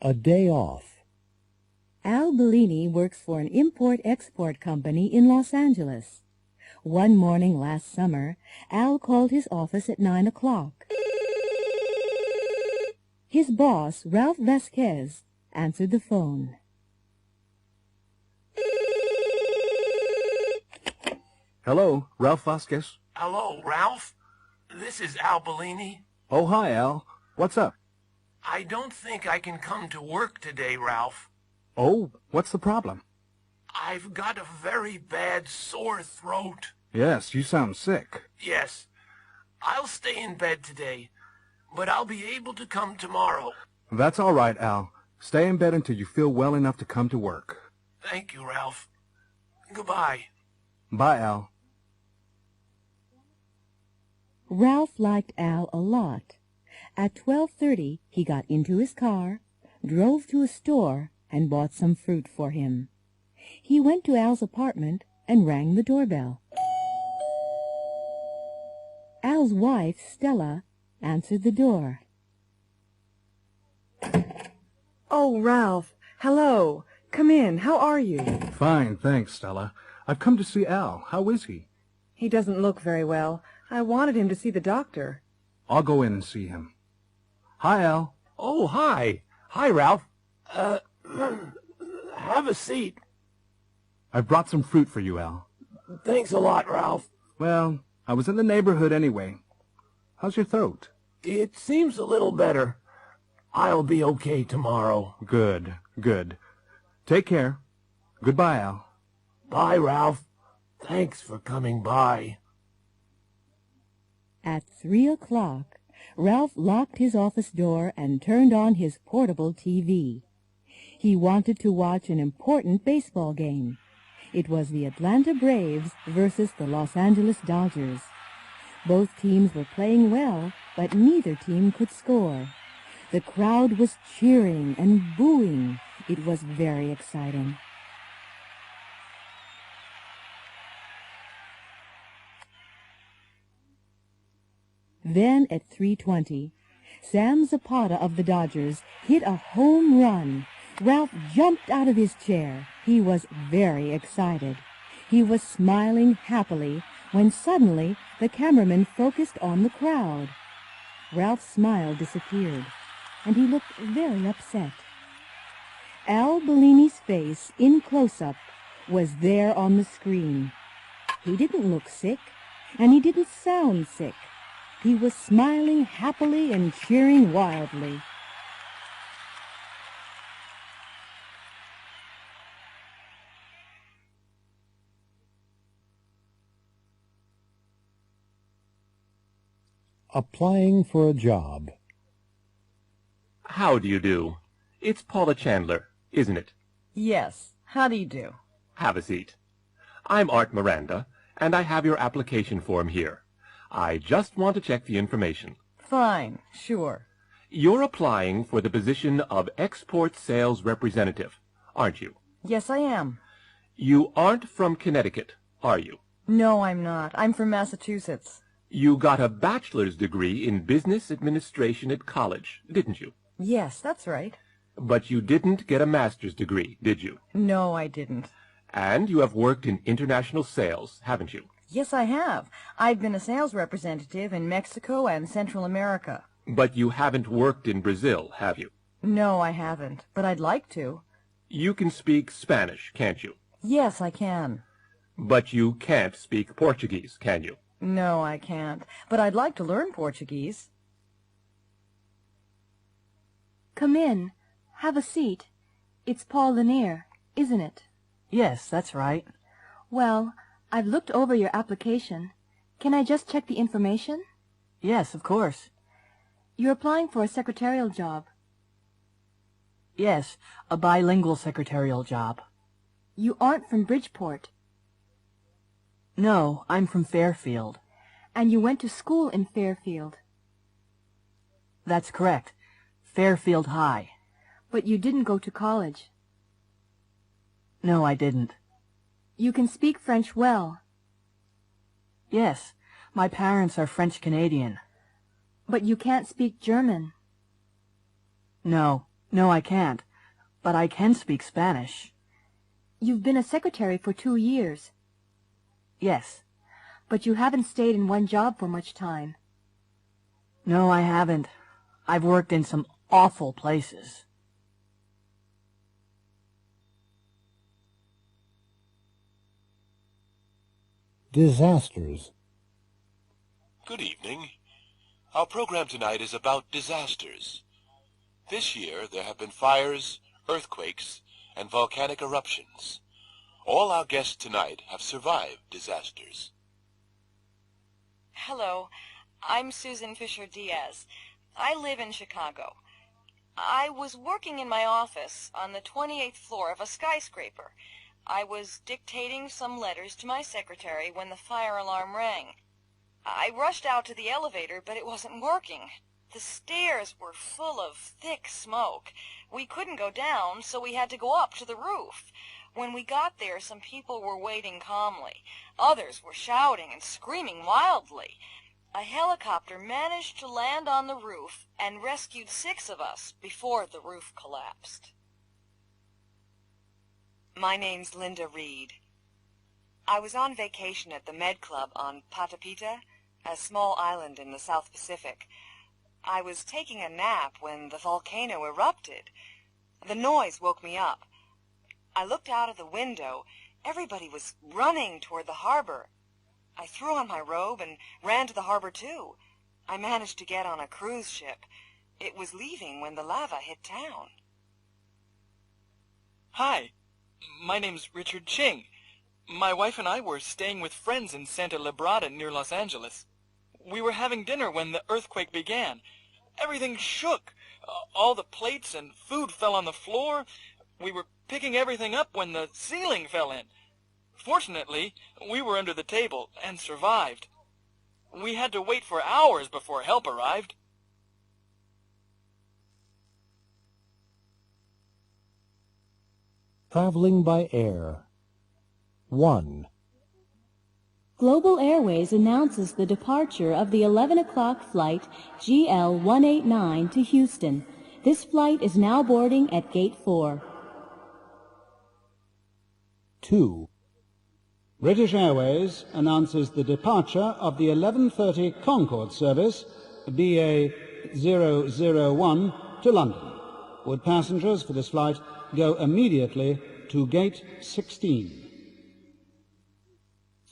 A day off. Al Bellini works for an import-export company in Los Angeles. One morning last summer, Al called his office at 9 o'clock. His boss, Ralph Vasquez, answered the phone. Hello, Ralph Vasquez. Hello, Ralph. This is Al Bellini. Oh, hi, Al. What's up? I don't think I can come to work today, Ralph. Oh, what's the problem? I've got a very bad sore throat. Yes, you sound sick. Yes. I'll stay in bed today, but I'll be able to come tomorrow. That's all right, Al. Stay in bed until you feel well enough to come to work. Thank you, Ralph. Goodbye. Bye, Al. Ralph liked Al a lot. At 12:30, he got into his car, drove to a store, and bought some fruit for him. He went to Al's apartment and rang the doorbell. Al's wife, Stella, answered the door. Oh, Ralph. Hello. Come in. How are you? Fine, thanks, Stella. I've come to see Al. How is he? He doesn't look very well. I wanted him to see the doctor. I'll go in and see him. Hi, Al. Oh, hi. Hi, Ralph. Have a seat. I've brought some fruit for you, Al. Thanks a lot, Ralph. Well, I was in the neighborhood anyway. How's your throat? It seems a little better. I'll be okay tomorrow. Good, good. Take care. Goodbye, Al. Bye, Ralph. Thanks for coming by. At 3 o'clock, Ralph locked his office door and turned on his portable TV. He wanted to watch an important baseball game. It was the Atlanta Braves versus the Los Angeles Dodgers. Both teams were playing well, but neither team could score. The crowd was cheering and booing. It was very exciting. Then at 3:20, Sam Zapata of the Dodgers hit a home run. Ralph jumped out of his chair. He was very excited. He was smiling happily when suddenly the cameraman focused on the crowd. Ralph's smile disappeared, and he looked very upset. Al Bellini's face, in close-up, was there on the screen. He didn't look sick, and he didn't sound sick. He was smiling happily and cheering wildly. Applying for a job. How do you do? It's Paula Chandler, isn't it? Yes. How do you do? Have a seat. I'm Art Miranda, and I have your application form here. I just want to check the information. Fine. Sure. You're applying for the position of Export Sales Representative, aren't you? Yes, I am. You aren't from Connecticut, are you? No, I'm not. I'm from Massachusetts. You got a bachelor's degree in business administration at college, didn't you? Yes, that's right. But you didn't get a master's degree, did you? No, I didn't. And you have worked in international sales, haven't you? Yes, I have. I've been a sales representative in Mexico and Central America. But you haven't worked in Brazil, have you? No, I haven't, but I'd like to. You can speak Spanish, can't you? Yes, I can. But you can't speak Portuguese, can you? No, I can't, but I'd like to learn Portuguese. Come in. Have a seat. It's Paul Lanier, isn't it? Yes, that's right. Well, I've looked over your application. Can I just check the information? Yes, of course. You're applying for a secretarial job. Yes, a bilingual secretarial job. You aren't from Bridgeport. No, I'm from Fairfield. And you went to school in Fairfield. That's correct. Fairfield High. But you didn't go to college. No, I didn't. You can speak French well. Yes, my parents are French-Canadian. But you can't speak German. No, No, I can't. But I can speak Spanish. You've been a secretary for 2 years. Yes. But you haven't stayed in one job for much time. No, I haven't. I've worked in some awful places. Disasters. Good evening. Our program tonight is about disasters. This year there have been fires, earthquakes, and volcanic eruptions. All our guests tonight have survived disasters. Hello, I'm Susan Fisher-Diaz. I live in Chicago. I was working in my office on the 28th floor of a skyscraper. I was dictating some letters to my secretary when the fire alarm rang. I rushed out to the elevator, but it wasn't working. The stairs were full of thick smoke. We couldn't go down, so we had to go up to the roof. When we got there, some people were waiting calmly. Others were shouting and screaming wildly. A helicopter managed to land on the roof and rescued 6 of us before the roof collapsed. My name's Linda Reed. I was on vacation at the Med Club on Patapita, a small island in the South Pacific. I was taking a nap when the volcano erupted. The noise woke me up. I looked out of the window. Everybody was running toward the harbor. I threw on my robe and ran to the harbor too. I managed to get on a cruise ship. It was leaving when the lava hit town. Hi, my name's Richard Ching. My wife and I were staying with friends in Santa Librada near Los Angeles. We were having dinner when the earthquake began. Everything shook. All the plates and food fell on the floor. We were picking everything up when the ceiling fell in. Fortunately, we were under the table and survived. We had to wait for hours before help arrived. Traveling by air. 1. Global Airways announces the departure of the 11 o'clock flight GL189 to Houston. This flight is now boarding at Gate 4. 2. British Airways announces the departure of the 11:30 Concorde service BA 001 to London. Would passengers for this flight go immediately to Gate 16?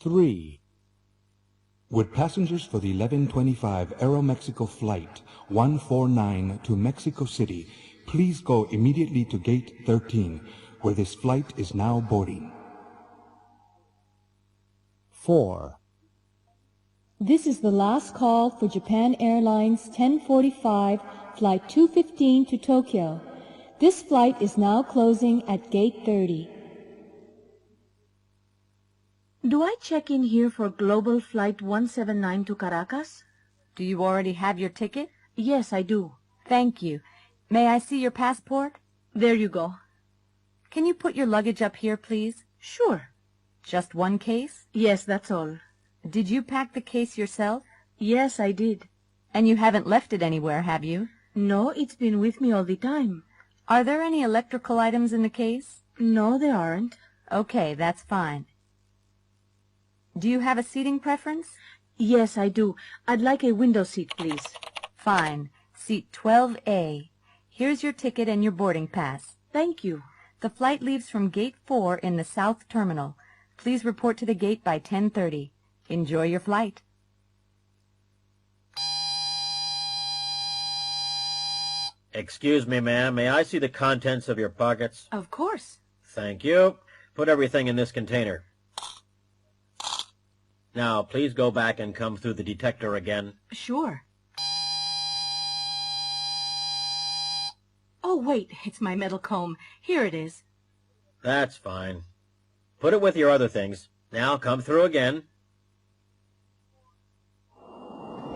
3. Would passengers for the 11:25 Aeromexico Flight 149 to Mexico City please go immediately to Gate 13, where this flight is now boarding? 4. This is the last call for Japan Airlines 1045 Flight 215 to Tokyo. This flight is now closing at Gate 30. Do I check in here for Global Flight 179 to Caracas? Do you already have your ticket? Yes, I do. Thank you. May I see your passport? There you go. Can you put your luggage up here, please? Sure. Just one case? Yes, that's all. Did you pack the case yourself? Yes, I did. And you haven't left it anywhere, have you? No, it's been with me all the time. Are there any electrical items in the case? No, there aren't. Okay, that's fine. Do you have a seating preference? Yes, I do. I'd like a window seat, please. Fine. Seat 12A. Here's your ticket and your boarding pass. Thank you. The flight leaves from Gate 4 in the South Terminal. Please report to the gate by 10:30. Enjoy your flight. Excuse me, ma'am. May I see the contents of your pockets? Of course. Thank you. Put everything in this container. Now, please go back and come through the detector again. Sure. Oh, wait. It's my metal comb. Here it is. That's fine. Put it with your other things. Now, come through again.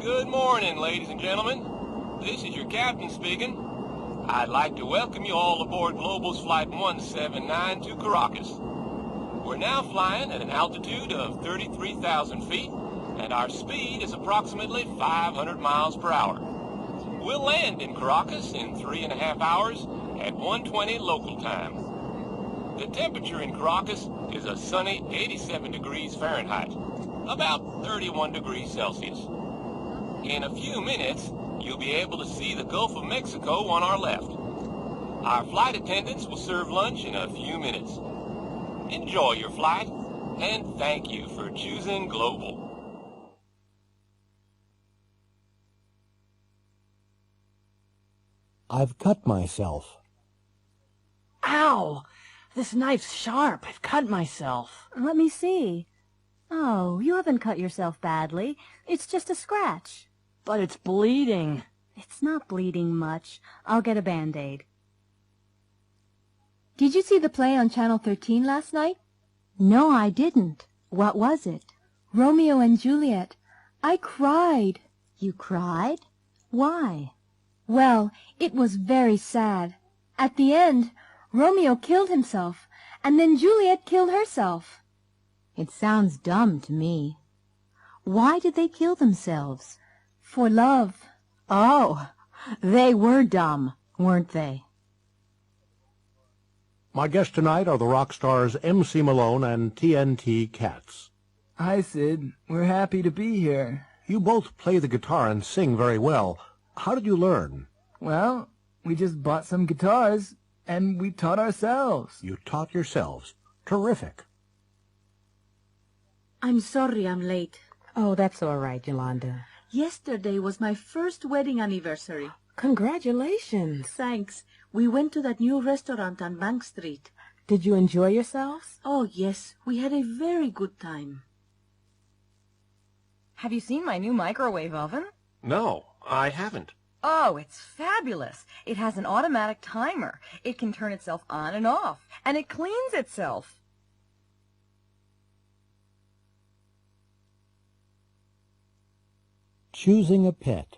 Good morning, ladies and gentlemen. This is your captain speaking. I'd like to welcome you all aboard Global's Flight 179 to Caracas. We're now flying at an altitude of 33,000 feet, and our speed is approximately 500 miles per hour. We'll land in Caracas in 3.5 hours at 1:20 local time. The temperature in Caracas is a sunny 87 degrees Fahrenheit, about 31 degrees Celsius. In a few minutes, you'll be able to see the Gulf of Mexico on our left. Our flight attendants will serve lunch in a few minutes. Enjoy your flight, and thank you for choosing Global. I've cut myself. Ow! This knife's sharp. I've cut myself. Let me see. Oh, you haven't cut yourself badly. It's just a scratch. But it's bleeding. It's not bleeding much. I'll get a Band-Aid. Did you see the play on Channel 13 last night? No, I didn't. What was it? Romeo and Juliet. I cried. You cried? Why? Well, it was very sad. At the end, Romeo killed himself, and then Juliet killed herself. It sounds dumb to me. Why did they kill themselves? For love. Oh, they were dumb, weren't they? My guests tonight are the rock stars MC Malone and TNT Cats. Hi, Sid. We're happy to be here. You both play the guitar and sing very well. How did you learn? Well, we just bought some guitars, and we taught ourselves. You taught yourselves. Terrific. I'm sorry I'm late. Oh, that's all right, Yolanda. Yesterday was my first wedding anniversary. Congratulations. Thanks. We went to that new restaurant on Bank Street. Did you enjoy yourselves? Oh, yes. We had a very good time. Have you seen my new microwave oven? No, I haven't. Oh, it's fabulous. It has an automatic timer. It can turn itself on and off, and it cleans itself. Choosing a pet.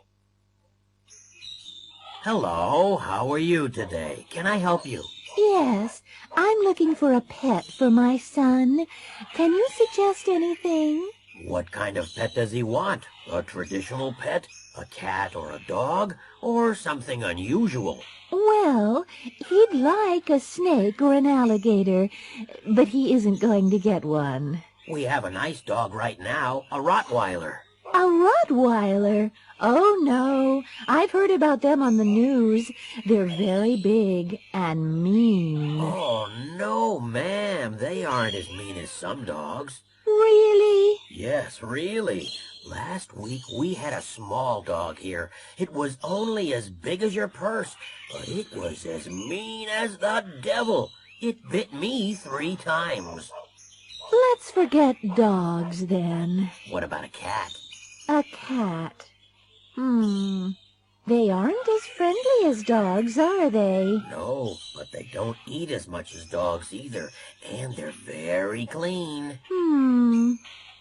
Hello, how are you today? Can I help you? Yes, I'm looking for a pet for my son. Can you suggest anything? What kind of pet does he want? A traditional pet? A cat or a dog? Or something unusual? Well, he'd like a snake or an alligator, but he isn't going to get one. We have a nice dog right now, a Rottweiler. A Rottweiler? Oh, no. I've heard about them on the news. They're very big and mean. Oh, no, ma'am. They aren't as mean as some dogs. Really? Yes, really. Last week we had a small dog here. It was only as big as your purse, but it was as mean as the devil. It bit me 3 times. Let's forget dogs, then. What about a cat? A cat. They aren't as friendly as dogs, are they? No, but they don't eat as much as dogs either, and they're very clean.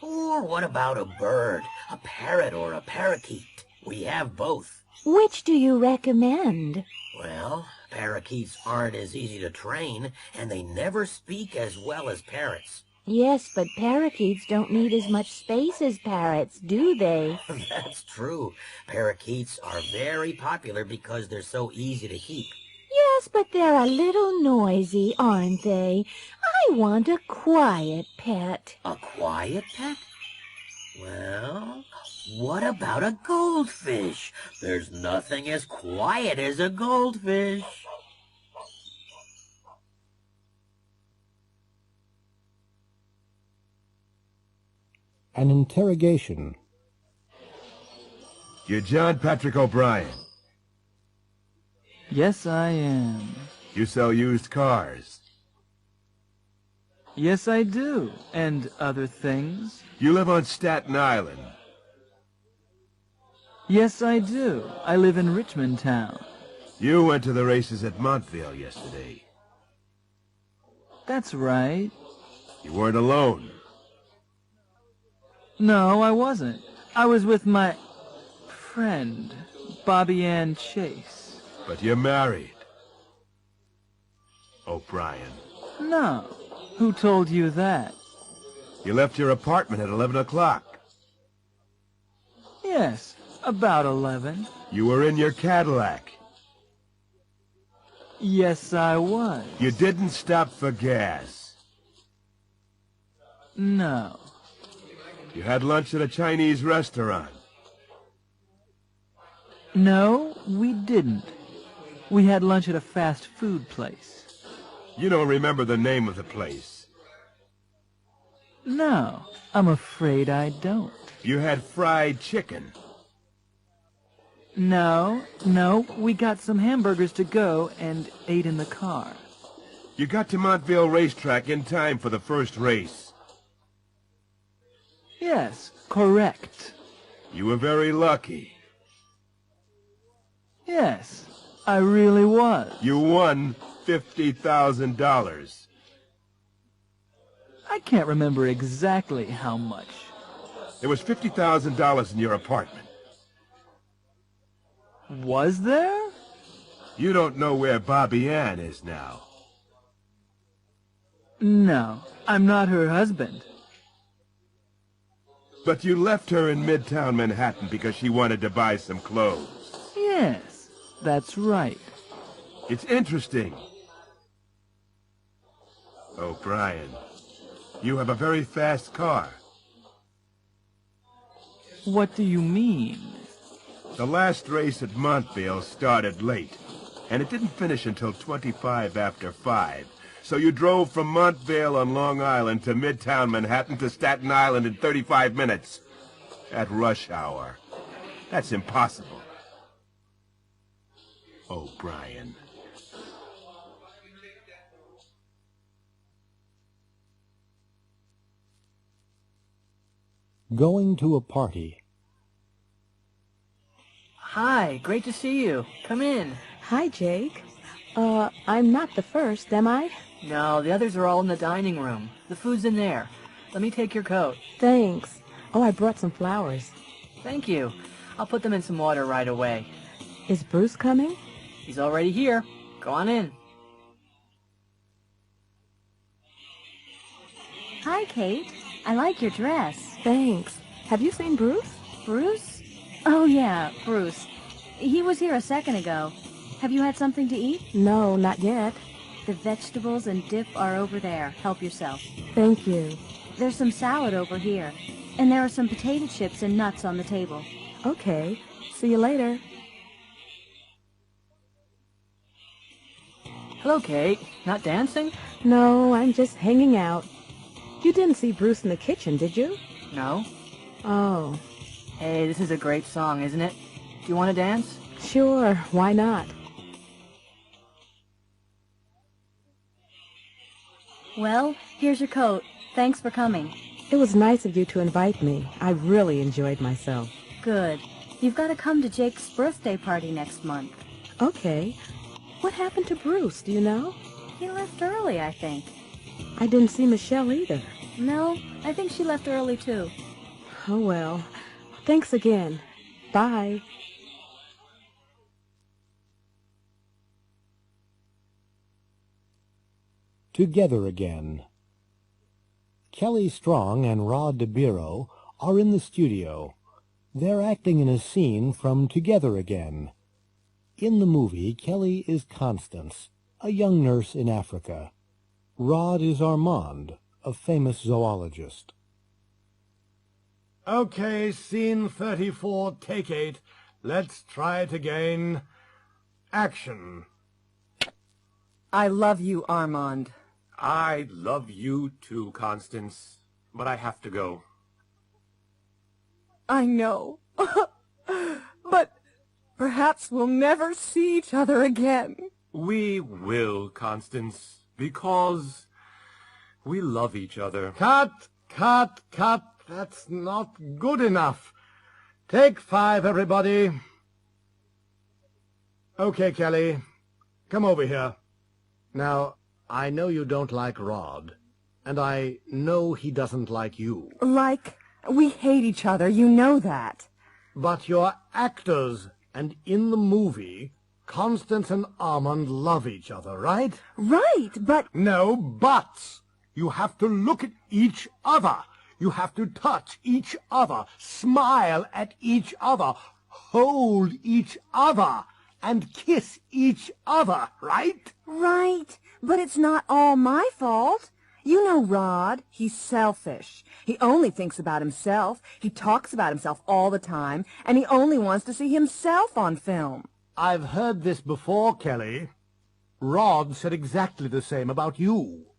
Or what about a bird, a parrot or a parakeet? We have both. Which do you recommend? Well, parakeets aren't as easy to train, and they never speak as well as parrots. Yes, but parakeets don't need as much space as parrots, do they? That's true. Parakeets are very popular because they're so easy to keep. Yes, but they're a little noisy, aren't they? I want a quiet pet. A quiet pet? Well, what about a goldfish? There's nothing as quiet as a goldfish. An interrogation. You're John Patrick O'Brien. Yes, I am. You sell used cars. Yes, I do. And other things. You live on Staten Island. Yes, I do. I live in Richmond Town. You went to the races at Montvale yesterday. That's right. You weren't alone. No, I wasn't. I was with my friend, Bobby Ann Chase. But you're married. O'Brien. No. Who told you that? You left your apartment at 11 o'clock. Yes, about 11. You were in your Cadillac. Yes, I was. You didn't stop for gas. No. You had lunch at a Chinese restaurant. No, we didn't. We had lunch at a fast food place. You don't remember the name of the place. No, I'm afraid I don't. You had fried chicken. No, we got some hamburgers to go and ate in the car. You got to Montville Racetrack in time for the first race. Yes, correct. You were very lucky. Yes, I really was. You won $50,000. I can't remember exactly how much. There was $50,000 in your apartment. Was there? You don't know where Bobby Ann is now. No, I'm not her husband. But you left her in Midtown Manhattan because she wanted to buy some clothes. Yes, that's right. It's interesting. Oh, Brian, you have a very fast car. What do you mean? The last race at Montville started late, and it didn't finish until 25 after 5. So you drove from Montville on Long Island to Midtown Manhattan to Staten Island in 35 minutes. At rush hour. That's impossible. Oh, Brian. Going to a party. Hi, great to see you. Come in. Hi, Jake. I'm not the first, am I? No, the others are all in the dining room. The food's in there. Let me take your coat. Thanks. Oh, I brought some flowers. Thank you. I'll put them in some water right away. Is Bruce coming? He's already here. Go on in. Hi, Kate. I like your dress. Thanks. Have you seen Bruce? Bruce? Oh, yeah, Bruce. He was here a second ago. Have you had something to eat? No, not yet. The vegetables and dip are over there. Help yourself. Thank you. There's some salad over here. And there are some potato chips and nuts on the table. Okay. See you later. Hello, Kate. Not dancing? No, I'm just hanging out. You didn't see Bruce in the kitchen, did you? No. Oh. Hey, this is a great song, isn't it? Do you want to dance? Sure, why not? Well, here's your coat. Thanks for coming. It was nice of you to invite me. I really enjoyed myself. Good. You've got to come to Jake's birthday party next month. Okay. What happened to Bruce, do you know? He left early, I think. I didn't see Michelle either. No, I think she left early too. Oh, well. Thanks again. Bye. Together again. Kelly Strong and Rod DeBiro are in the studio. They're acting in a scene from Together Again. In the movie, Kelly is Constance, a young nurse in Africa. Rod is Armand, a famous zoologist. Okay, scene 34, take 8. Let's try it again. Action. I love you, Armand. I love you too, Constance, but I have to go. I know. But perhaps we'll never see each other again. We will, Constance, because we love each other. Cut, cut, cut. That's not good enough. Take 5, everybody. Okay, Kelly. Come over here. Now, I know you don't like Rod, and I know he doesn't like you. Like, we hate each other, you know that. But you're actors, and in the movie, Constance and Armand love each other, right? Right, but... No buts. You have to look at each other. You have to touch each other, smile at each other, hold each other. and kiss each other, right? Right, but it's not all my fault. You know Rod, he's selfish. He only thinks about himself. He talks about himself all the time, and he only wants to see himself on film. I've heard this before, Kelly. Rod said exactly the same about you.